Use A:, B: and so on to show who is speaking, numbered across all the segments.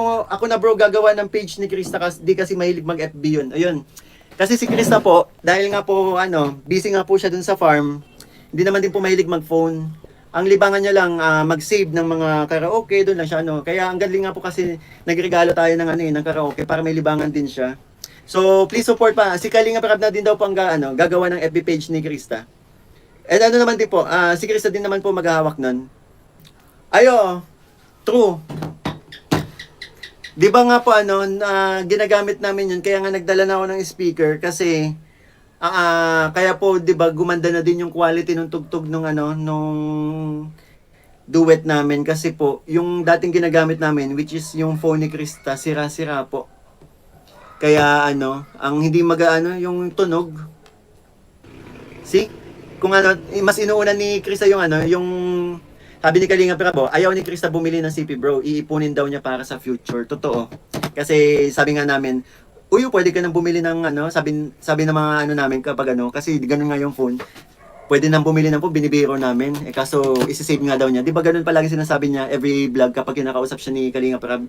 A: ako na bro gagawa ng page ni Krista kasi di kasi mahilig mag-FB yun. Ayun. Kasi si Krista po, dahil nga po busy nga po siya dun sa farm, hindi naman din po mahilig mag-phone. Ang libangan niya lang mag-save ng mga karaoke, doon lang siya Kaya ang galing nga po kasi nagregalo tayo ng karaoke para may libangan din siya. So please support pa. Si Kalinga Prab na din daw po ang gagawa ng FB page ni Krista. And naman din po, si Krista din naman po maghahawak nun. Ayo, true. Di ba nga po ginagamit namin yun, kaya nga nagdala na ako ng speaker kasi kaya po 'di ba gumanda na din yung quality ng tugtog nung duet namin kasi po yung dating ginagamit namin which is yung phone ni Krista sira-sira po. Kaya ang hindi yung tunog. See? Kung mas inuuna ni Krista yung sabi ni Kalinga Prabo, ayaw ni Krista bumili ng CP bro, iipunin daw niya para sa future. Totoo. Kasi sabi nga namin, pwede ka nang bumili ng sabi ng mga namin kapag kasi ganun nga yung phone. Pwede nang bumili ng phone, binibiro namin. Kaso isi-save nga daw niya. 'Di ba ganun palagi sinasabi niya every vlog kapag kinakausap siya ni Kalinga Prab?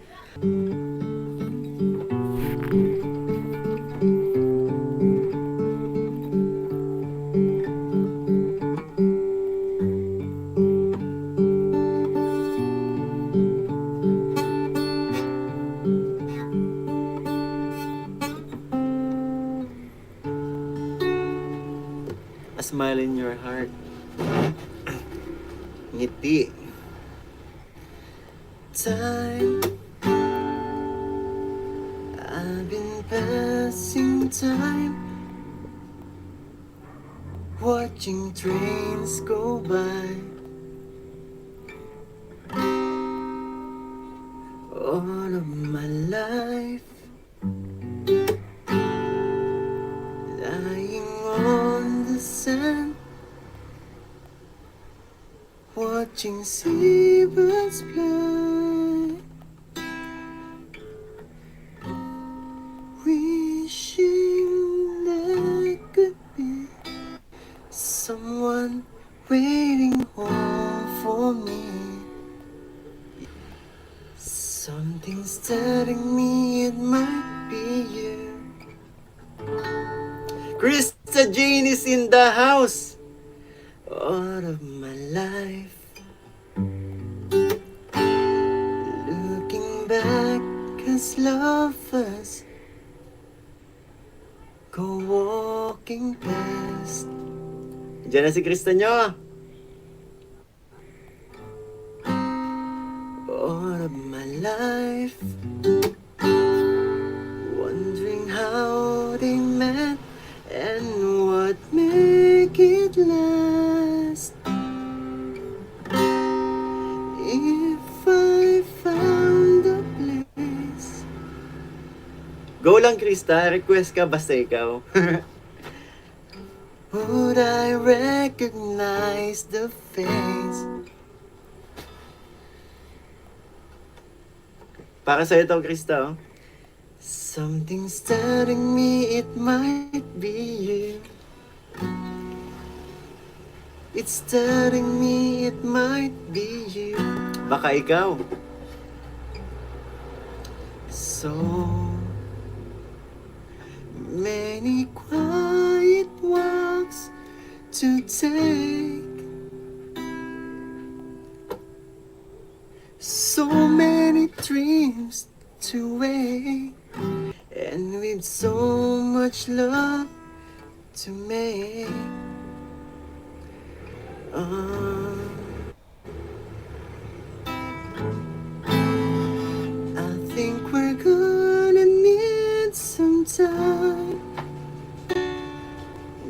A: A smile in your heart. Ngiti. Time, I've been passing time, watching trains go by. All of my life, lying on the sand, watching seabirds fly, wishing there could be someone waiting home for me. Something's telling me it might be you. Krista Jane is in the house. All of my life, looking back as lovers go walking past. Diyan na si Krista nyo. All of my life, wondering how they met and what make it last. If I found a place. Go lang Krista, request ka basta ikaw. Would I recognize the face? Para sa'yo ito, Krista. Something's telling me it might be you. It's telling me it might be you. Baka ikaw. So many quiet walks to take, so many dreams to wake, and with so much love to make. I think we're gonna need some time.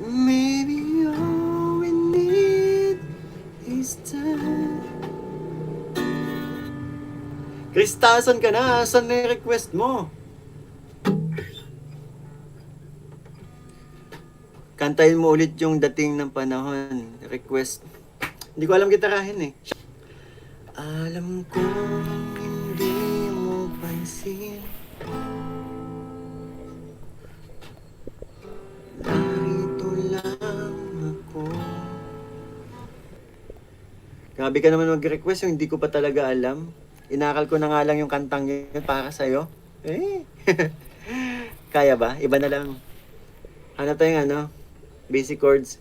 A: Maybe all we need is time. Krista, asan ka na? Asan na yung request mo? Kantahin mo ulit yung dating ng panahon. Request. Hindi ko alam gitarahin eh. Alam ko hindi mo pansin, narito lang ako. Grabe ka naman mag-request yung hindi ko pa talaga alam. Inakal ko na nga lang yung kantang yun para sa'yo. Eh. Kaya ba? Iba na lang. Ano tayong ano? Basic chords.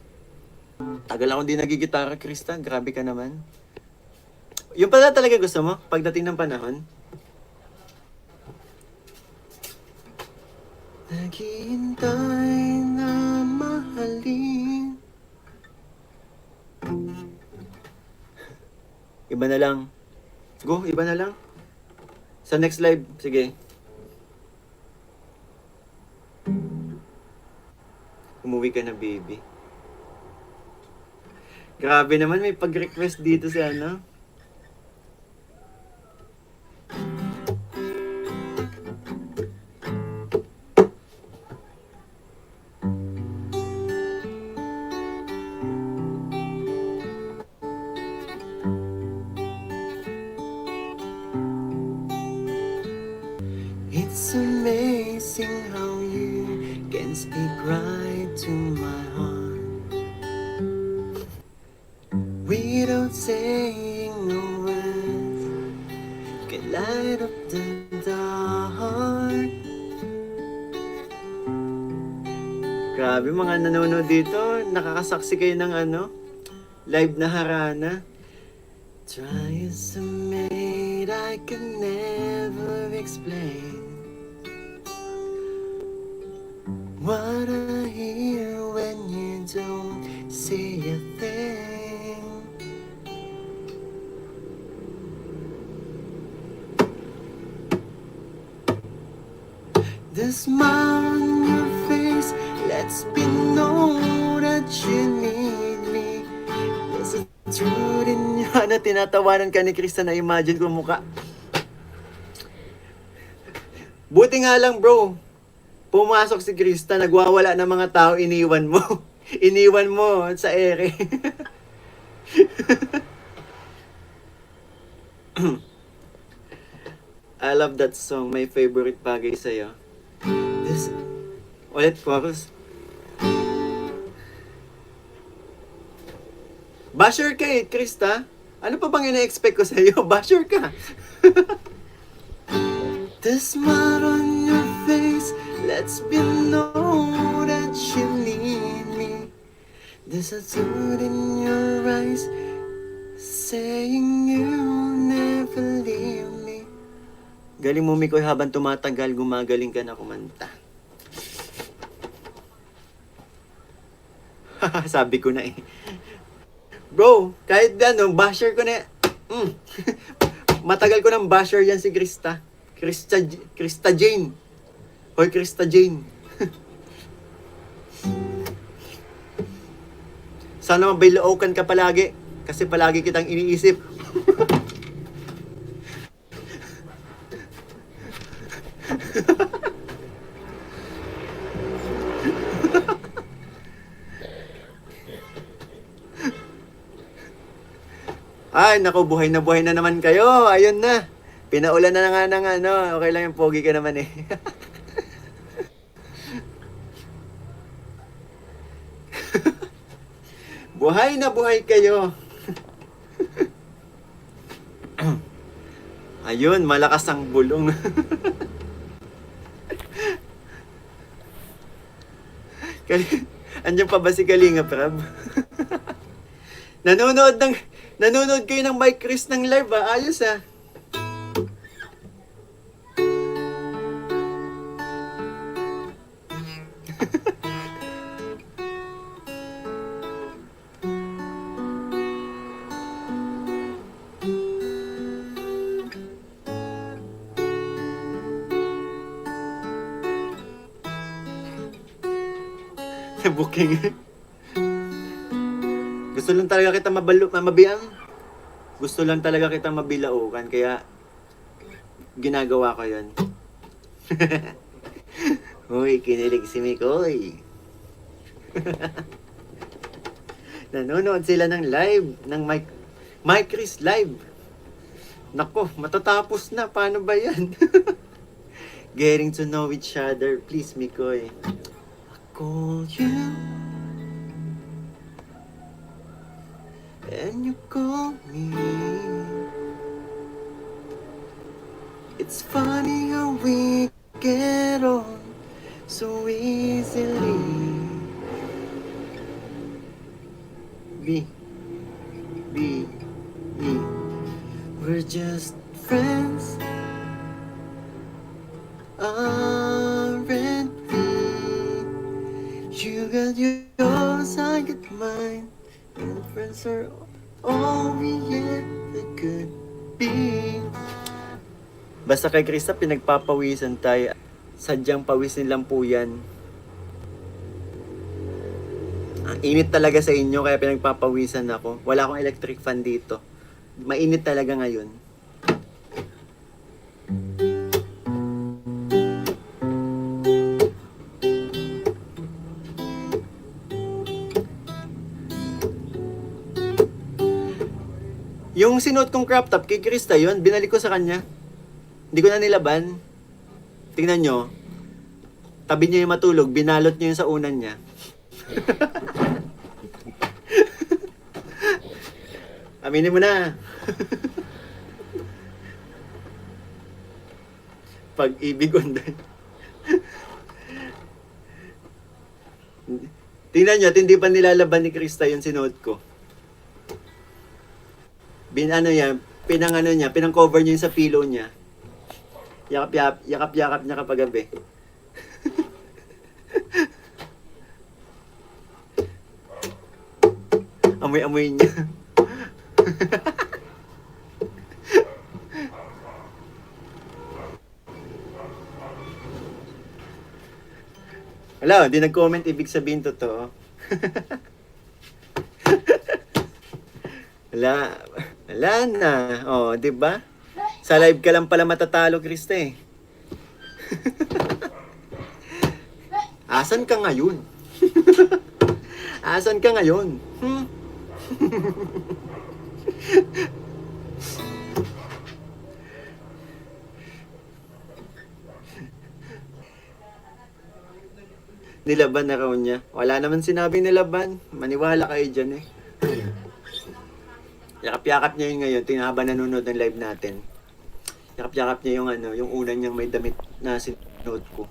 A: Tagal akong di nagigitara, Krista. Grabe ka naman. Yung pala talaga gusto mo? Pagdating ng panahon? Naghihintay na mahalin. Iba na lang. Go, iba na lang. Sa next live, sige. Umuwi ka na, baby. Grabe naman, may pag-request dito si ano. It's amazing how you can speak right to my heart without saying no words. Can light up the dark. Grabe mga nanonood dito, nakakasaksi kayo ng ano, live na harana. Try as I made, I can never explain what I hear when you don't say a thing. The smile on your face lets me know that you need me. There's a truth in you. Ano, tinatawanan ka ni Krista na imagine ko mukha. Buti nga lang bro, pumasok si Krista, nagwawala ng mga tao, iniwan mo. Iniwan mo sa ere. I love that song, my favorite bagay sa'yo. This, ulit, chorus. Basher ka eh, Krista. Ano pa bang ina-expect ko sa'yo? Basher ka. The smile on your face lets me know that you need me. There's a truth in your eyes saying you'll never leave me. Galing mo, Mikoy, habang tumatagal, gumagaling ka na kumanta. Sabi ko na eh. Bro, kahit ano, basher ko na. Matagal ko ng basher yan si Krista. Krista Jane. Hoy, Krista Jane. Sana mabailookan ka palagi. Kasi palagi kitang iniisip. Ay, naku, buhay na naman kayo. Ayun na. Pinaulan na nga ng ano. Okay lang yung pogi ka naman eh. Buhay na buhay kayo. Ayun, malakas ang bulong. Andiyan pa ba si Kalinga Prab? Nanonood kayo ng Mike Chris ng live ah. Ayos ah. Booking. Gusto lang talaga kita mabiang. Gusto lang talaga kita mabilaukan, kaya ginagawa ko yun. Uy, kinilig si Mikoy. Nanonood sila ng live, ng Mike Chris live. Nako, matatapos na. Paano ba yan? Getting to know each other. Please, Mikoy. Call you and you call me. It's funny how we get on so easily. B, B, E. We're just friends, aren't we? You got yours, I got mine, and friends are all we ever could be. Basta kay Krista, pinagpapawisan tayo. Sadyang pawisin lang po yan. Ang init talaga sa inyo, kaya pinagpapawisan ako. Wala akong electric fan dito. Mainit talaga ngayon. Yung sinuot kong crop top kay Krista yun, binalik ko sa kanya. Hindi ko na nilaban. Tingnan nyo. Tabi niya yung matulog, binalot niya yung sa unan niya. Aminin mo na. Pag-ibig undan. Tingnan nyo, at hindi pa nilalaban ni Krista yung sinuot ko. Pinang-cover niya yung sa pillow niya. Yakap-yakap niya kapag gabi. Amoy-amoy niya. Wala, hindi nag-comment, ibig sabihin totoo. Wala na. Oh, 'di ba? Sa live ka lang pala matatalo, Krista eh. Asan ka ngayon? Asan ka ngayon? Nilaban na raw niya. Wala naman sinabing nilaban. Maniwala kayo dyan eh. Yakap-yakap niya yun ngayon. Habang nanonood ng live natin. Yakap-yakap niya yung yung unan niyang may damit na sinuot ko.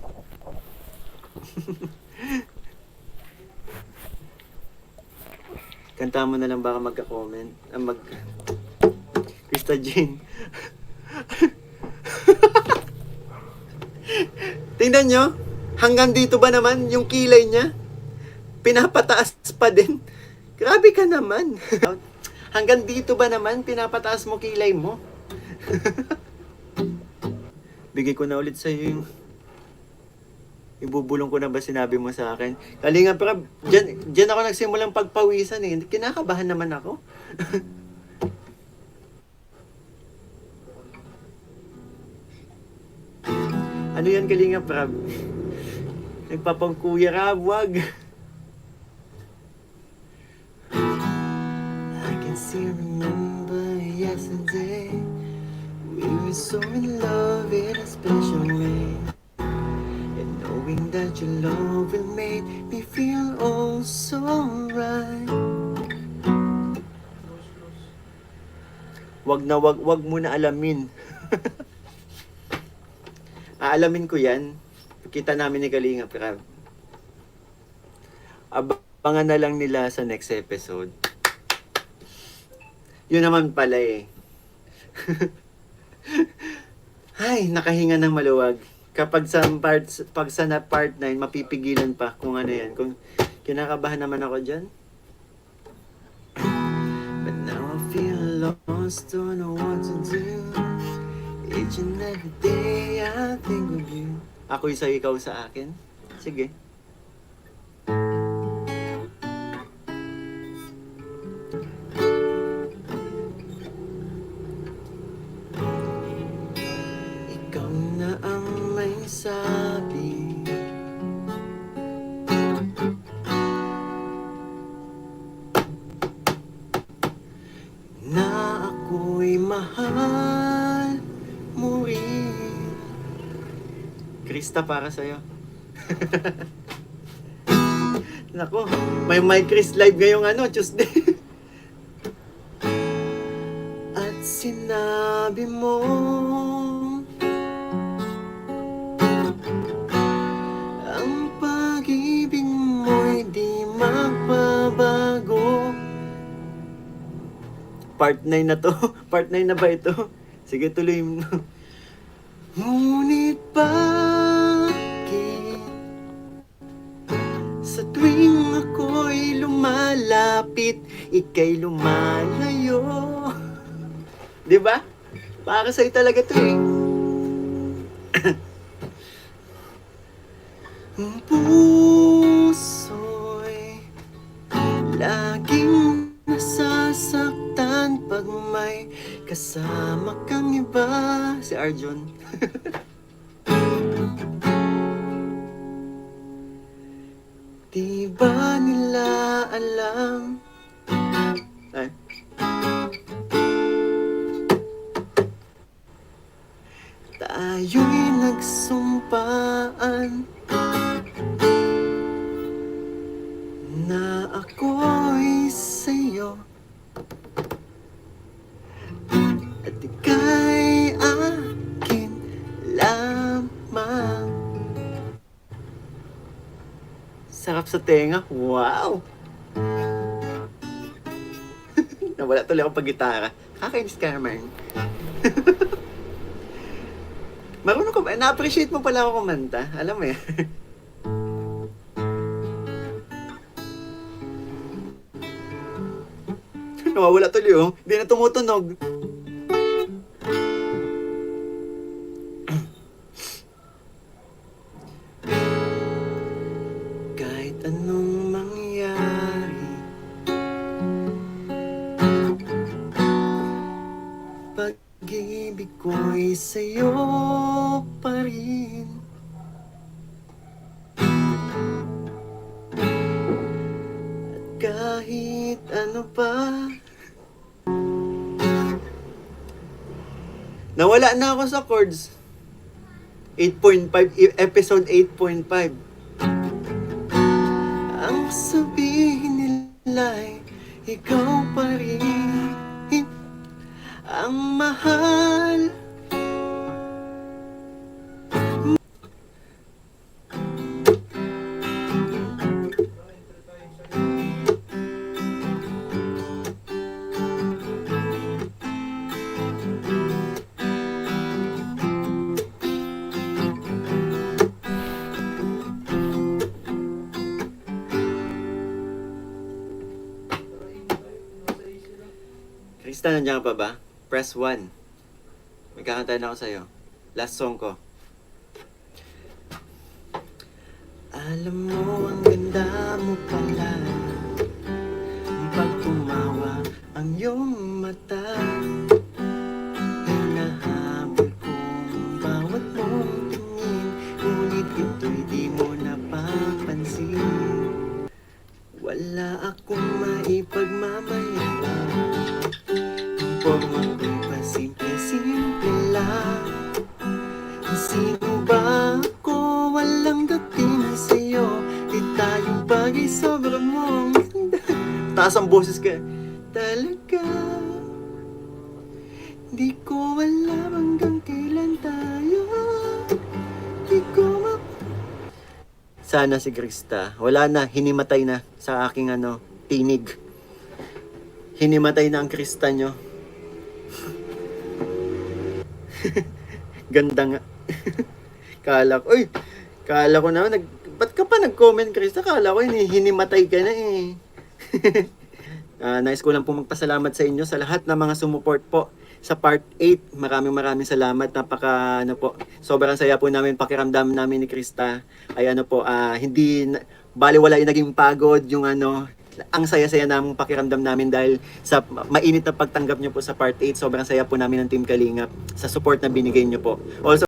A: Kanta mo na lang baka magka-comment. Krista Jane. Tingnan nyo. Hanggang dito ba naman yung kilay niya? Pinapataas pa din. Grabe ka naman. Hanggang dito ba naman pinapataas mo kilay mo? Bigay ko na ulit sa iyo yung ibubulong ko na ba sinabi mo sa akin? Kalinga pero dyan ako nagsimulang pagpawisan eh. Kinakabahan naman ako. Ano yan Kalinga Prab? Nagpapangkuya Rab, wag. I can still remember yesterday. We were so in love in a special way. And knowing that your love will make me feel oh so right. Wag mo na alamin. Aalamin ko yan. Kita namin ni Kalinga Prab. Abangan na lang nila sa next episode. Yun naman pala eh. Ay, nakahinga ng maluwag. Kapag pag sa part 9, mapipigilan pa kung ano yan. Kung kinakabahan naman ako dyan. But now I feel lost, don't know what to do. Each and every day I think of you. Ako isa ikaw sa akin. Sige. Ikaw na ang may sabi. Na ako'y mahal mo rin. Krista para sa'yo. Nako, may Chris live ngayong Tuesday. At sinabi mo Ang pag-ibig mo'y di magbabago. Part 9 na to. Part 9 na ba ito? Sige, tuloy mo. Ngunit bakit sa tuwing ako'y lumalapit, ika'y lumalayo? Di ba? Para sa'yo talaga to eh. Ang puso'y laging nasasaktan pag may kasama kang iba. Si Arjun. Di ba nila alam? Ay. Tayo'y nagsumpaan na ako'y sa'yo at ika'y akin lamang. Sarap sa tenga. Wow! Nawala tuloy ako pag-gitara. Kakainis ka naman. Marunong ko ba? Na-appreciate mo pala ako kumanta. Alam mo yan. Nawawala tuloy oh. Hindi na tumutunog. Kahit anong mangyari, pag-ibig ko'y sa'yo pa rin. At kahit ano pa. Nawala na ako sa chords. 8.5, episode 8.5. Ang sabihin nila'y ikaw pa rin ang mahal. Krista, nandiyan ka pa ba? Press 1. May kakantahin ako sa'yo. Last song ko. Alam mo, ang ganda mo pala pag tumawa ang iyong mata. Hinahabol kong bawat mong tingin, ngunit ito'y di mo napapansin. Wala akong maipagmamayabang, forma ko'y pasimple-simple lang. Sino ba ako? Walang dating sa'yo. Di tayong bagay, sobrang mong ganda. Taas ang boses ka. Talaga di ko alam hanggang kailan tayo. Di ko Sana si Krista, wala na, hinimatay na sa aking tinig. Hinimatay na ang Krista nyo. Ganda nga. Kala ko na, ba't ka pa nag-comment, Krista? Kala ko hinimatay ka na eh. Nais ko lang po magpasalamat sa inyo sa lahat ng mga sumuport po sa part 8. Maraming salamat. Sobrang saya po namin, pakiramdam namin ni Krista. Ay hindi baliwala yung naging pagod, yung ang saya-saya namang pakiramdam namin dahil sa mainit na pagtanggap nyo po sa part 8. Sobrang saya po namin ng Team Kalingap sa support na binigay nyo po. Also,